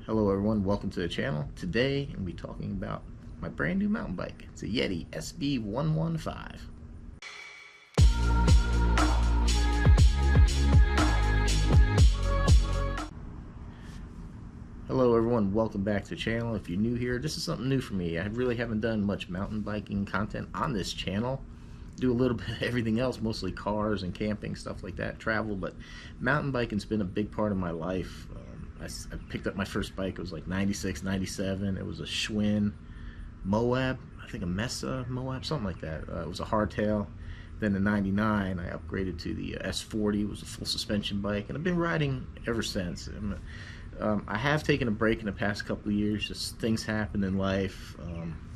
Hello everyone, welcome to the channel. Today I'm going to be talking about my brand new mountain bike. It's a Yeti SB115. Hello everyone, welcome back to the channel. If you're new here, this is something new for me. I really haven't done much mountain biking content on this channel. Do a little bit of everything else, mostly cars and camping, stuff like that, travel, but mountain biking's been a big part of my life. I picked up my first bike, it was like 96, 97. It was a Schwinn Moab, I think a Mesa Moab, something like that. It was a hardtail. Then in 99, I upgraded to the S40. It was a full suspension bike, and I've been riding ever since. I have taken a break in the past couple of years, just things happen in life,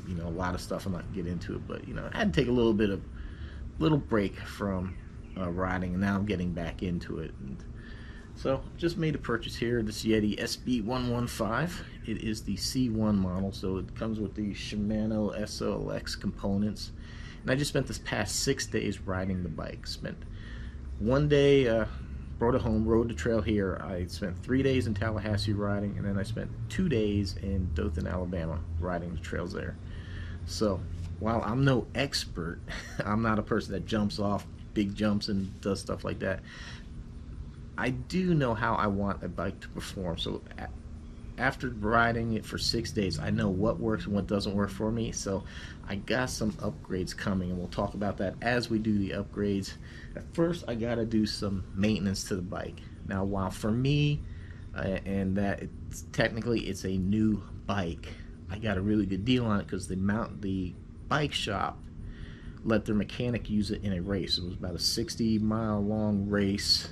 you know, a lot of stuff. I'm not going to get into it, but, you know, I had to take a little break from riding, and now I'm getting back into it. And so just made a purchase here, this Yeti SB115. It is the C1 model, so it comes with the Shimano SLX components. And I just spent this past 6 days riding the bike. Spent one day, brought it home, rode the trail here. I spent 3 days in Tallahassee riding, and then I spent 2 days in Dothan, Alabama, riding the trails there. So while I'm no expert, I'm not a person that jumps off big jumps and does stuff like that. I do know how I want a bike to perform. So after riding it for 6 days, I know what works and what doesn't work for me. So I got some upgrades coming, and we'll talk about that as we do the upgrades. At first, I got to do some maintenance to the bike. Now, while for me, and that technically it's a new bike, I got a really good deal on it because the bike shop let their mechanic use it in a race. It was about a 60-mile long race.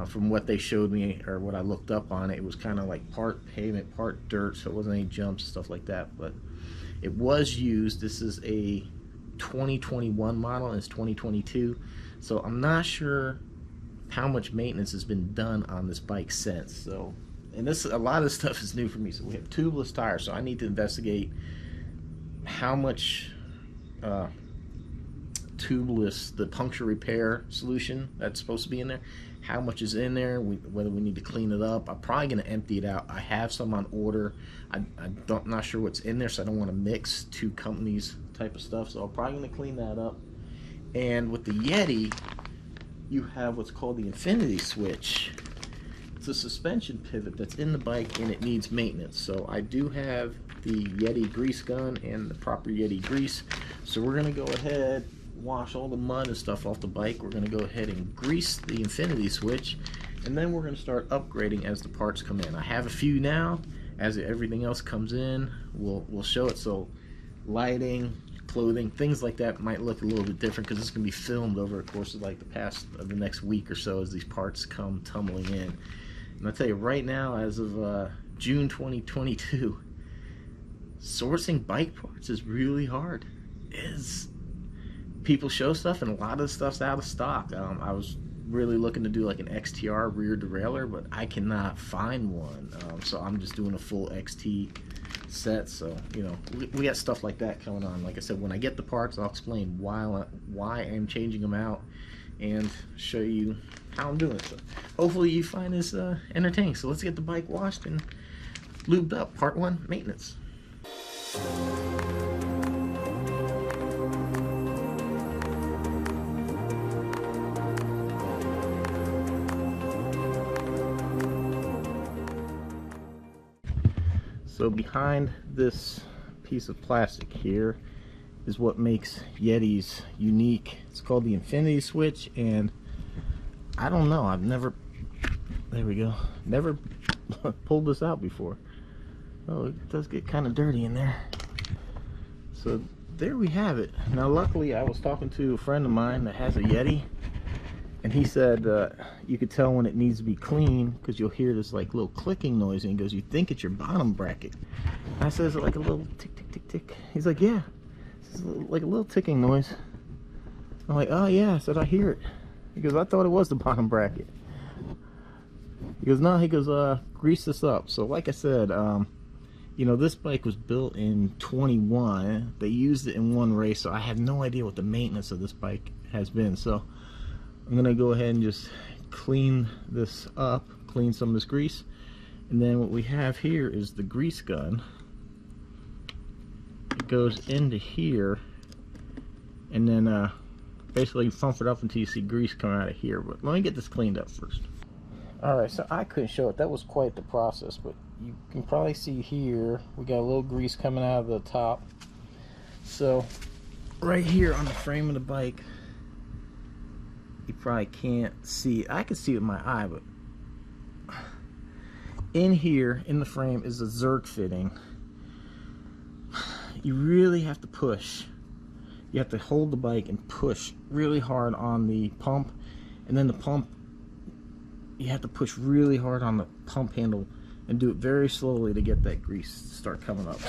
From what they showed me, or what I looked up on it, it was kind of like part pavement, part dirt, so it wasn't any jumps, stuff like that. But it was used. This is a 2021 model, and it's 2022, so I'm not sure how much maintenance has been done on this bike since. So, and a lot of this stuff is new for me. So we have tubeless tires, so I need to investigate how much tubeless, the puncture repair solution that's supposed to be in there, how much is in there, whether we need to clean it up. I'm probably going to empty it out. I have some on order. I'm not sure what's in there, so I don't want to mix two companies type of stuff, so I'm probably going to clean that up. And with the Yeti, you have what's called the infinity switch. It's a suspension pivot that's in the bike, and it needs maintenance. So I do have the Yeti grease gun and the proper Yeti grease, so we're going to go ahead, wash all the mud and stuff off the bike. We're going to go ahead and grease the infinity switch, and then we're going to start upgrading as the parts come in. I have a few now. As everything else comes in, we'll show it. So lighting, clothing, things like that might look a little bit different because it's going to be filmed over the course of like the next week or so as these parts come tumbling in. And I'll tell you right now, as of June 2022, sourcing bike parts is really hard. People show stuff, and a lot of the stuff's out of stock. I was really looking to do like an XTR rear derailleur, but I cannot find one. So I'm just doing a full XT set. So, you know, we got stuff like that coming on. Like I said, when I get the parts, I'll explain why I'm changing them out and show you how I'm doing it. So hopefully you find this entertaining. So let's get the bike washed and lubed up. Part 1, maintenance. So behind this piece of plastic here is what makes Yetis unique. It's called the infinity switch, and I don't know, I've never, there we go, never pulled this out before. Oh, it does get kind of dirty in there. So there we have it. Now luckily I was talking to a friend of mine that has a Yeti, and he said you could tell when it needs to be clean because you'll hear this like little clicking noise, and he goes, you think it's your bottom bracket. And I said, is it like a little tick tick tick tick? He's like, yeah, it's like a little ticking noise. I'm like, oh yeah. I said, I hear it. He goes, I thought it was the bottom bracket. He goes, no. He goes, grease this up. So like I said, you know, this bike was built in 21. They used it in one race, so I have no idea what the maintenance of this bike has been. So I'm gonna go ahead and just clean this up, clean some of this grease, And then what we have here is the grease gun. It goes into here, and then basically you pump it up until you see grease coming out of here. But let me get this cleaned up first. Alright, so I couldn't show it. That was quite the process, but you can probably see here we got a little grease coming out of the top. So right here on the frame of the bike, you probably can't see it. I can see it with my eye, but in here in the frame is a Zerk fitting. You really have to push. You have to hold the bike and push really hard on the pump, and then the pump, you have to push really hard on the pump handle and do it very slowly to get that grease to start coming up.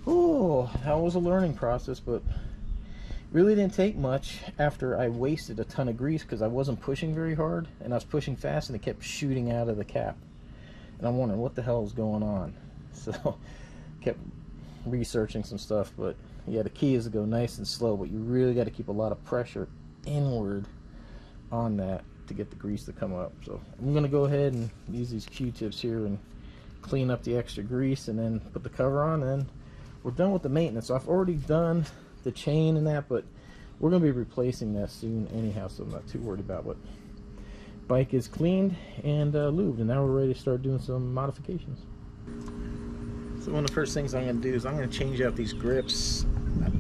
Oh, that was a learning process, but really didn't take much after I wasted a ton of grease because I wasn't pushing very hard, and I was pushing fast and it kept shooting out of the cap. And I'm wondering what the hell is going on. So kept researching some stuff, but yeah, the key is to go nice and slow, but you really got to keep a lot of pressure inward on that to get the grease to come up. So I'm gonna go ahead and use these Q-tips here and clean up the extra grease, and then put the cover on, and then we're done with the maintenance. So I've already done the chain and that, but we're gonna be replacing that soon anyhow, so I'm not too worried about it. Bike is cleaned and lubed, and now we're ready to start doing some modifications. So one of the first things I'm going to do is I'm going to change out these grips.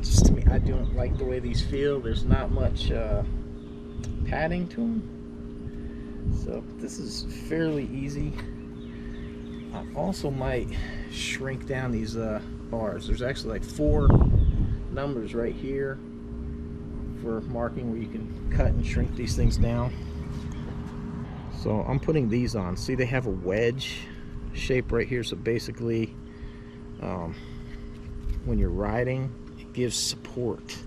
Just to me, I don't like the way these feel. There's not much padding to them, so this is fairly easy. I also might shrink down these bars. There's actually like 4 numbers right here for marking where you can cut and shrink these things down. So I'm putting these on. See, they have a wedge shape right here, so basically when you're riding, it gives support,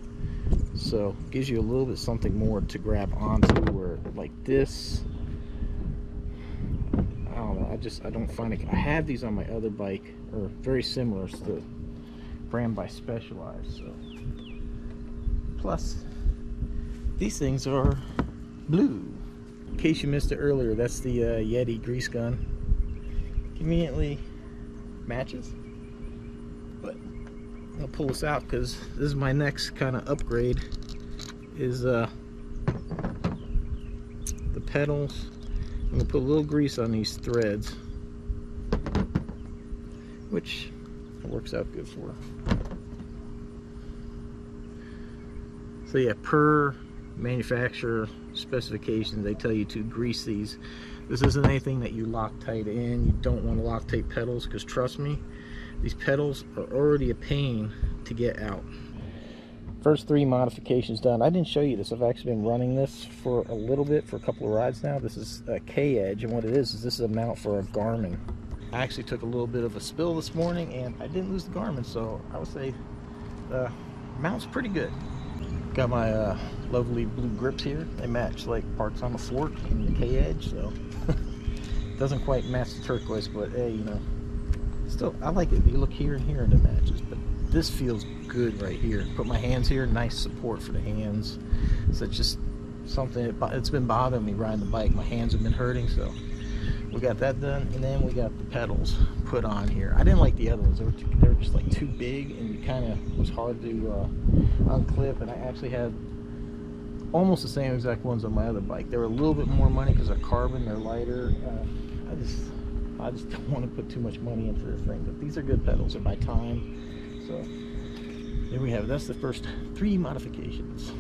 so it gives you a little bit something more to grab onto, where like this, I don't know, I don't find it. I have these on my other bike, or very similar, to the brand by Specialized. So plus these things are blue. In case you missed it earlier, that's the Yeti grease gun. Conveniently matches, but I'm gonna pull this out because this is my next kind of upgrade, is the pedals. I'm gonna put a little grease on these threads, which works out good for. So yeah, per manufacturer specifications, they tell you to grease these. This isn't anything that you Loctite in. You don't want to Loctite pedals, because trust me, these pedals are already a pain to get out. First 3 modifications done. I didn't show you this. I've actually been running this for a little bit, for a couple of rides now. This is a K-Edge, and what it is this is a mount for a Garmin. I actually took a little bit of a spill this morning, and I didn't lose the Garmin, so I would say the mount's pretty good. Got my lovely blue grips here. They match like parts on the fork and the K-Edge, so doesn't quite match the turquoise, but hey, you know, still I like it. You look here and here and it matches, but this feels good right here. Put my hands here, nice support for the hands. So it's just something, it's been bothering me riding the bike. My hands have been hurting, so we got that done. And then we got the pedals put on here. I didn't like the other ones. They were just like too big, and you kind of was hard to unclip. And I actually had almost the same exact ones on my other bike. They were a little bit more money because they're carbon, they're lighter. I just don't want to put too much money into this thing, but these are good pedals. They're by Time. So there we have it. That's the first 3 modifications.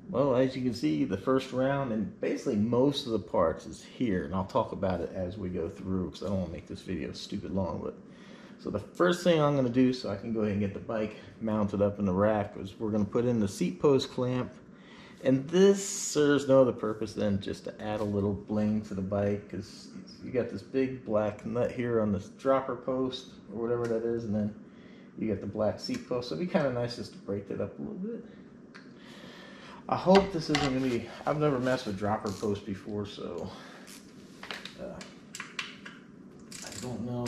Well, as you can see, the first round and basically most of the parts is here, and I'll talk about it as we go through because I don't want to make this video stupid long. But so the first thing I'm going to do, so I can go ahead and get the bike mounted up in the rack, is we're going to put in the seat post clamp, and this serves no other purpose than just to add a little bling to the bike, because you got this big black nut here on this dropper post or whatever that is, and then you got the black seat post. So it'd be kind of nice just to break that up a little bit. I hope this isn't going to be, I've never messed with dropper posts before, so I don't know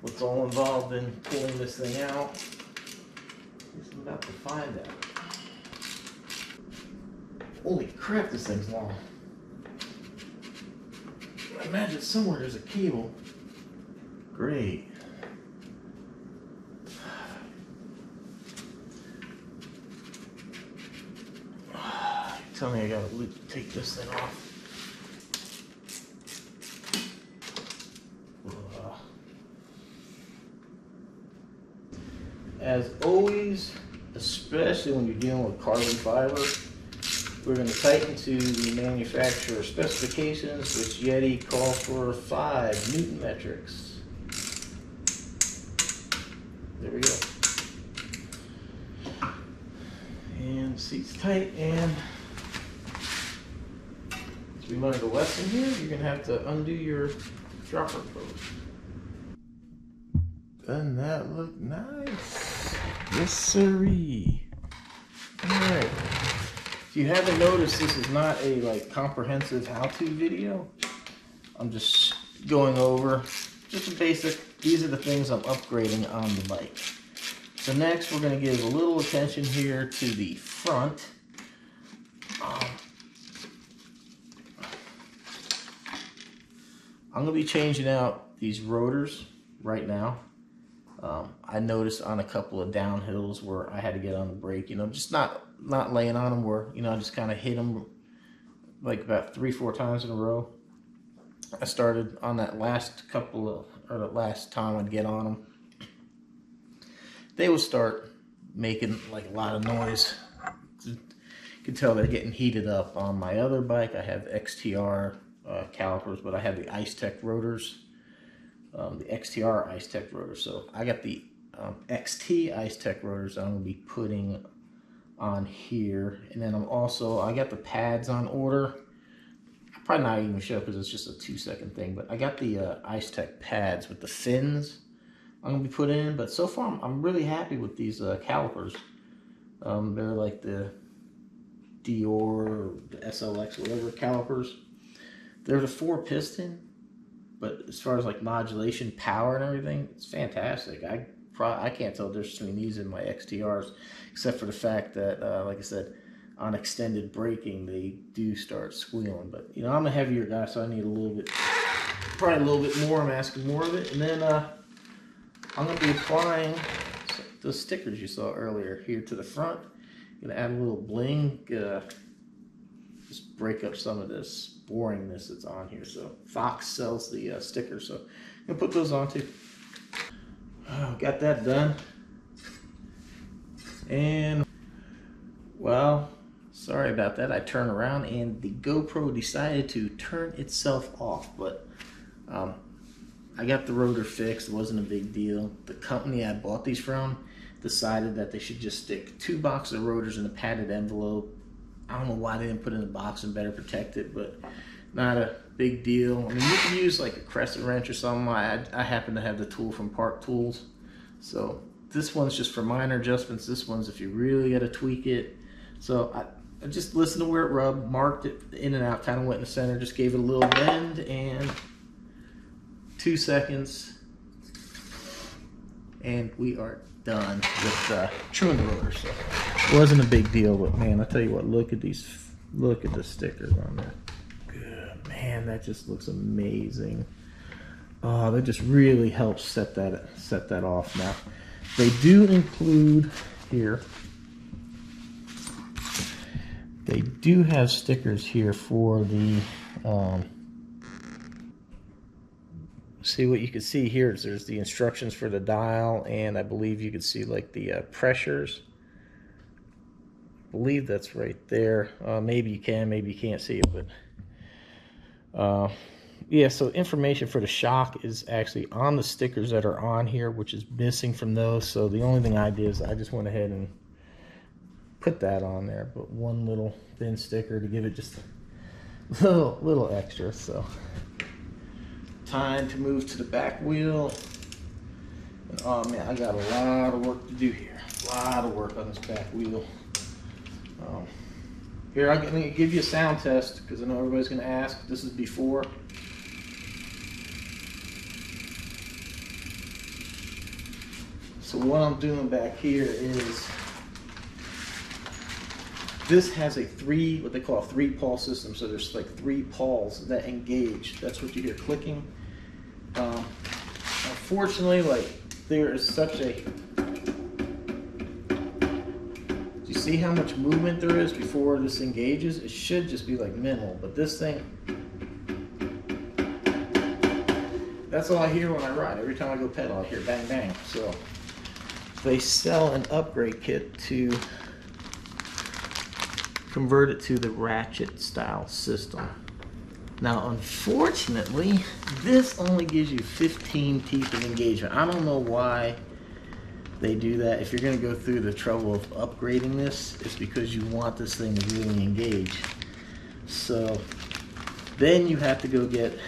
what's all involved in pulling this thing out. I guess I'm about to find out. Holy crap, this thing's long. I imagine somewhere there's a cable. Great. Tell me I gotta take this thing off. As always, especially when you're dealing with carbon fiber, we're going to tighten to the manufacturer specifications, which Yeti calls for 5 Newton metrics. There we go. And seat's tight, and as we learned a lesson here, you're going to have to undo your dropper probe. Doesn't that look nice? Yes, sirree. Alright. If you haven't noticed, this is not a comprehensive how-to video. I'm just going over just a basic, these are the things I'm upgrading on the bike. So next we're going to give a little attention here to the front. I'm going to be changing out these rotors right now. I noticed on a couple of downhills where I had to get on the brake, just not laying on them, where, I just kind of hit them like about 3-4 times in a row. I started on that last that last time I'd get on them, they would start making like a lot of noise. You can tell they're getting heated up. On my other bike, I have XTR calipers, but I have the Ice Tech rotors. The XTR Ice Tech rotors. So I got the XT Ice Tech rotors I'm going to be putting on here. And then I got the pads on order. I'll probably not even show because it's just a 2-second thing, but I got the Ice Tech pads with the fins I'm going to be putting in. But so far I'm really happy with these calipers. They're like the Dior or the SLX, whatever calipers. They're the 4-piston. But as far as like modulation, power, and everything, it's fantastic. I can't tell the difference between these and my XTRs, except for the fact that, like I said, on extended braking, they do start squealing. But I'm a heavier guy, so I need a little bit, probably a little bit more. I'm asking more of it, and then I'm going to be applying those stickers you saw earlier here to the front. I'm going to add a little bling. Just break up some of this boringness that's on here. So Fox sells the stickers, so I'm gonna put those on too. Got that done, and well, sorry about that. I turned around and the GoPro decided to turn itself off, but I got the rotor fixed. It wasn't a big deal. The company I bought these from decided that they should just stick 2 boxes of rotors in a padded envelope. I don't know why they didn't put it in the box and better protect it, but not a big deal. I mean, you can use like a crescent wrench or something. I happen to have the tool from Park Tools. So this one's just for minor adjustments. This one's if you really got to tweak it. So I just listened to where it rubbed, marked it in and out, kind of went in the center, just gave it a little bend, and 2 seconds. And we are done with truing the rotor. So it wasn't a big deal, but man, I tell you what, look at the stickers on there. Good man, that just looks amazing. Oh, that just really helps set that off. Now they do include here, they do have stickers here for the see, what you can see here is there's the instructions for the dial, and I believe you can see like the pressures. I believe that's right there. Maybe you can, maybe you can't see it, but yeah, so information for the shock is actually on the stickers that are on here, which is missing from those. So the only thing I did is I just went ahead and put that on there, but one little thin sticker to give it just a little extra. So time to move to the back wheel. And oh man, I got a lot of work to do here. A lot of work on this back wheel. Here, I'm going to give you a sound test because I know everybody's going to ask. This is before. So what I'm doing back here is This has a what they call a 3-pawl system. So there's like 3 pawls that engage. That's what you hear clicking. Unfortunately, like there is such a, do you see how much movement there is before this engages? It should just be like minimal, but this thing, that's all I hear when I ride. Every time I go pedal, I hear bang bang. So they sell an upgrade kit to convert it to the ratchet style system. Now, unfortunately, this only gives you 15 teeth of engagement. I don't know why they do that. If you're going to go through the trouble of upgrading this, it's because you want this thing to really engage. So then you have to go get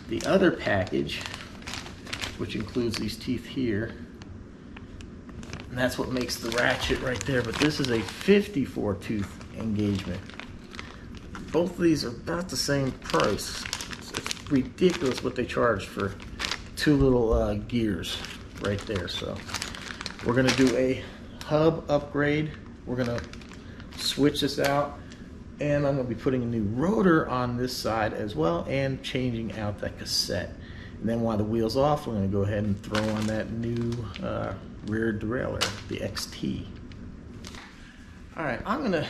the other package, which includes these teeth here. And that's what makes the ratchet right there. But this is a 54 tooth engagement. Both of these are about the same price. It's ridiculous what they charge for 2 little gears right there. So we're gonna do a hub upgrade. We're gonna switch this out, and I'm gonna be putting a new rotor on this side as well, and changing out that cassette. And then while the wheel's off, we're gonna go ahead and throw on that new rear derailleur, the XT. All right, I'm gonna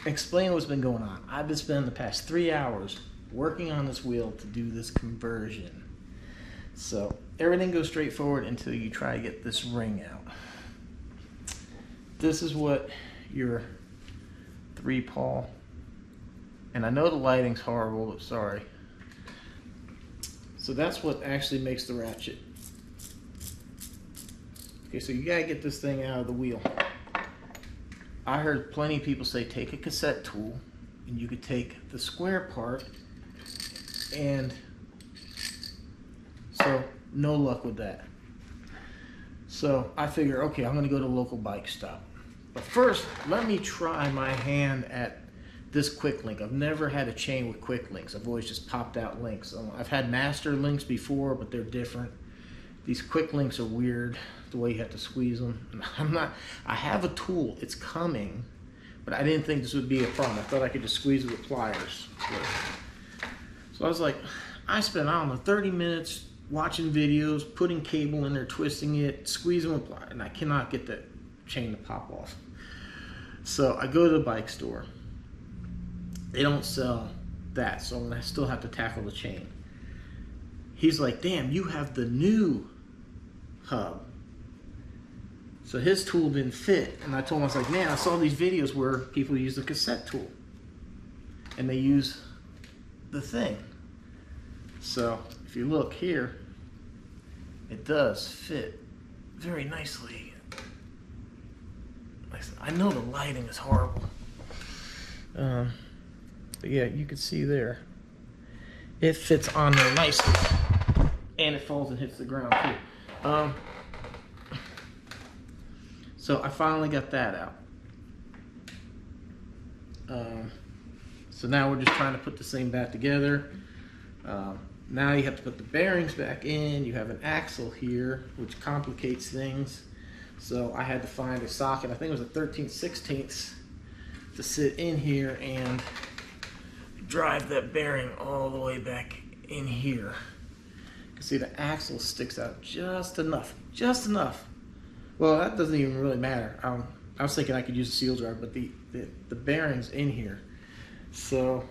explain what's been going on. I've been spending the past 3 hours working on this wheel to do this conversion. So everything goes straight forward until you try to get this ring out. This is what your 3-pawl, and I know the lighting's horrible, but sorry. So that's what actually makes the ratchet. Okay, so you gotta get this thing out of the wheel. I heard plenty of people say take a cassette tool, and you could take the square part, and so no luck with that. So I figure, okay, I'm gonna go to a local bike stop. But first, let me try my hand at this quick link. I've never had a chain with quick links. I've always just popped out links. I've had master links before, but they're different. These quick links are weird, the way you have to squeeze them. I have a tool, it's coming, but I didn't think this would be a problem. I thought I could just squeeze it with pliers. So I was like, I spent, I don't know, 30 minutes watching videos, putting cable in there, twisting it, squeezing with pliers, and I cannot get that chain to pop off. So I go to the bike store. They don't sell that, so I still have to tackle the chain. He's like, damn, you have the new hub. So his tool didn't fit, and I told him, I was like, man, I saw these videos where people use the cassette tool and they use the thing. So if you look here, it does fit very nicely. I know the lighting is horrible, but yeah, you can see there it fits on there nicely, and it falls and hits the ground too. So I finally got that out. So now we're just trying to put the same back together. Now you have to put the bearings back in. You have an axle here, which complicates things. So I had to find a socket, I think it was a 13/16 to sit in here and drive that bearing all the way back in here. You can see the axle sticks out just enough, Well, that doesn't even really matter. I was thinking I could use a seal drive, but the bearing's in here. So,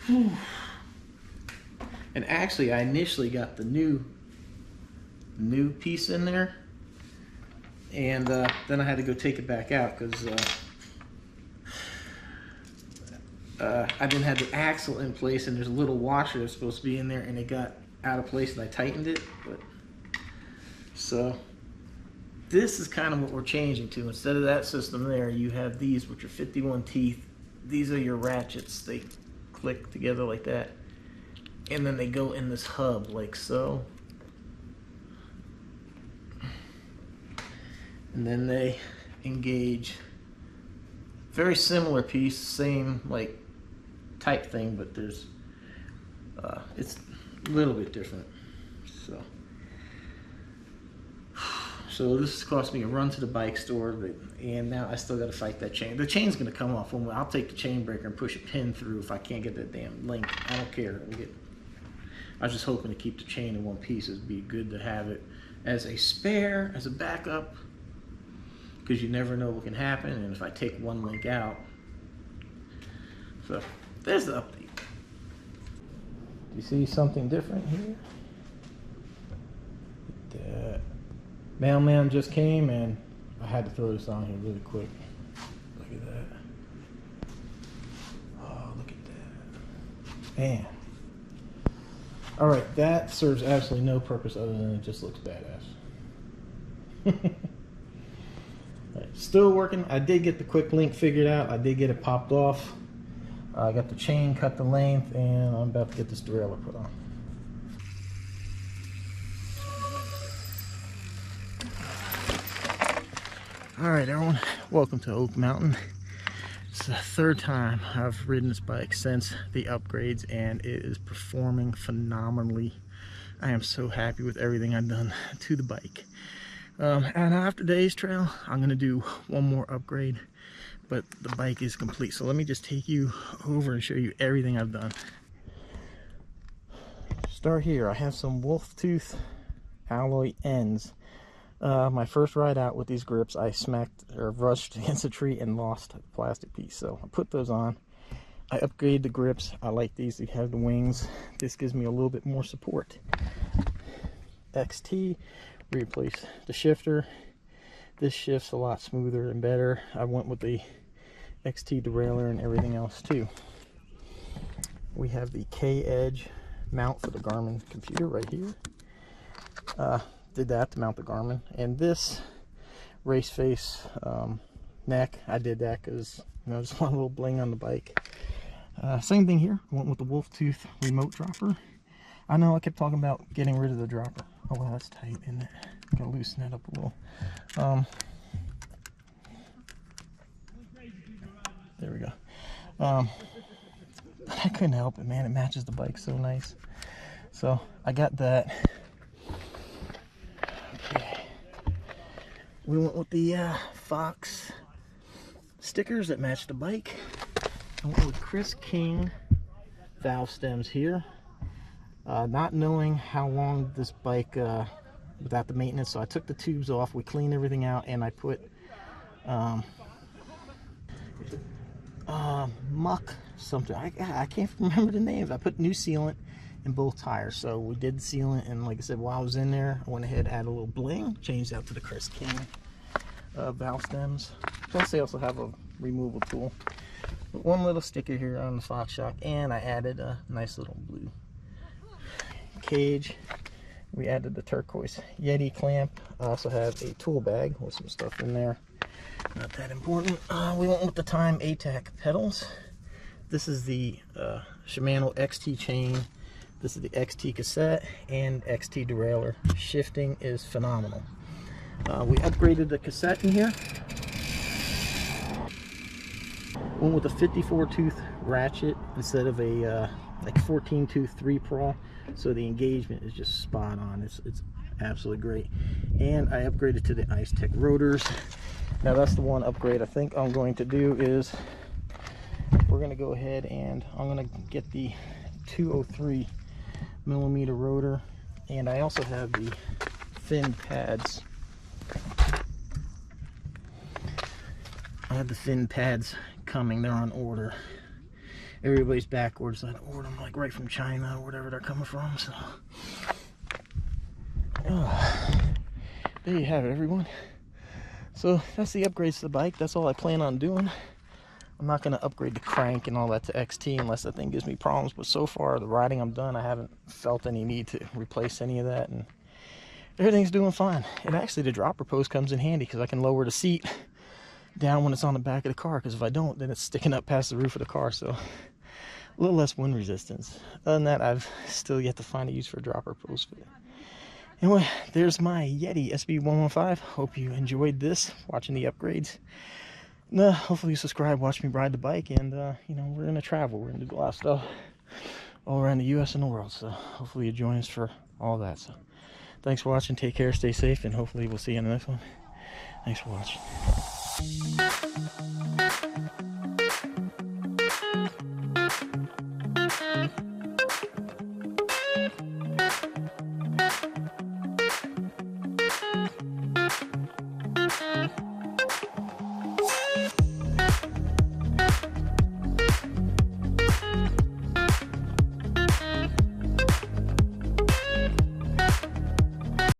whew. And actually I initially got the new piece in there, and then I had to go take it back out because I didn't have the axle in place, and there's a little washer that's supposed to be in there, and it got out of place and I tightened it. But so this is kind of what we're changing to. Instead of that system there, you have these, which are 51 teeth. These are your ratchets. They click together like that, and then they go in this hub like so, and then they engage. Very similar piece, same like type thing, but there's it's a little bit different. So this cost me a run to the bike store, and now I still got to fight that chain. The chain's going to come off. I'll take the chain breaker and push a pin through if I can't get that damn link. I don't care. I was just hoping to keep the chain in one piece. It'd be good to have it as a spare, as a backup, because you never know what can happen. And if I take one link out, so there's the update. Do you see something different here? That mailman just came, and I had to throw this on here really quick. Look at that. Oh, look at that. Man. All right, that serves absolutely no purpose other than it just looks badass. Right, still working. I did get the quick link figured out. I did get it popped off. I got the chain, cut the length, and I'm about to get this derailleur put on. All right, everyone, welcome to Oak Mountain. It's the third time I've ridden this bike since the upgrades, and it is performing phenomenally. I am so happy with everything I've done to the bike. And after today's trail, I'm gonna do one more upgrade, but the bike is complete. So let me just take you over and show you everything I've done. Start here. I have some wolf tooth alloy ends. My first ride out with these grips, I smacked or rushed against a tree and lost a plastic piece. So I put those on. I upgraded the grips. I like these. They have the wings. This gives me a little bit more support. XT, replace the shifter. This shifts a lot smoother and better. I went with the XT derailleur and everything else too. We have the K-Edge mount for the Garmin computer right here. Did that to mount the Garmin, and this race face neck, I did that because, you know, just want a little bling on the bike. Same thing here. I went with the wolf tooth remote dropper. I know I kept talking about getting rid of the dropper. Oh wow, that's tight, isn't it? Gotta loosen that up a little. There we go. But I couldn't help it, man. It matches the bike so nice. So I got that. We went with the Fox stickers that match the bike. I went with Chris King valve stems here. Not knowing how long this bike without the maintenance, so I took the tubes off. We cleaned everything out, and I put muck something. I can't remember the names. I put new sealant in both tires. So we did the sealant, and like I said, while I was in there, I went ahead and added a little bling, changed out to the Chris King valve stems. Plus they also have a removal tool. But one little sticker here on the Fox shock, and I added a nice little blue cage. We added the turquoise Yeti clamp. I also have a tool bag with some stuff in there. Not that important. We went with the Time ATAC pedals. This is the Shimano XT chain. This is the XT cassette and XT derailleur. Shifting is phenomenal. We upgraded the cassette in here. Went with a 54 tooth ratchet instead of a like 14 tooth 3 Pro. So the engagement is just spot on. It's absolutely great. And I upgraded to the Ice Tech rotors. Now that's the one upgrade I think I'm going to do is we're going to go ahead and I'm going to get the 203 millimeter rotor, and I also have the fin pads. I have the fin pads coming. They're on order. Everybody's back orders. I order them like right from China or whatever they're coming from. So there you have it, everyone. So that's the upgrades to the bike. That's all I plan on doing. I'm not going to upgrade the crank and all that to XT unless that thing gives me problems. But so far, the riding I'm done, I haven't felt any need to replace any of that. And everything's doing fine. And actually, the dropper post comes in handy because I can lower the seat down when it's on the back of the car. Because if I don't, then it's sticking up past the roof of the car. So a little less wind resistance. Other than that, I've still yet to find a use for a dropper post. But anyway, there's my Yeti SB115. Hope you enjoyed this, watching the upgrades. Hopefully you subscribe, watch me ride the bike, and you know, we're gonna travel. We're gonna do a lot of stuff all around the US and the world. So hopefully you join us for all that. So Thanks for watching. Take care, stay safe, and hopefully we'll see you in the next one. Thanks for watching.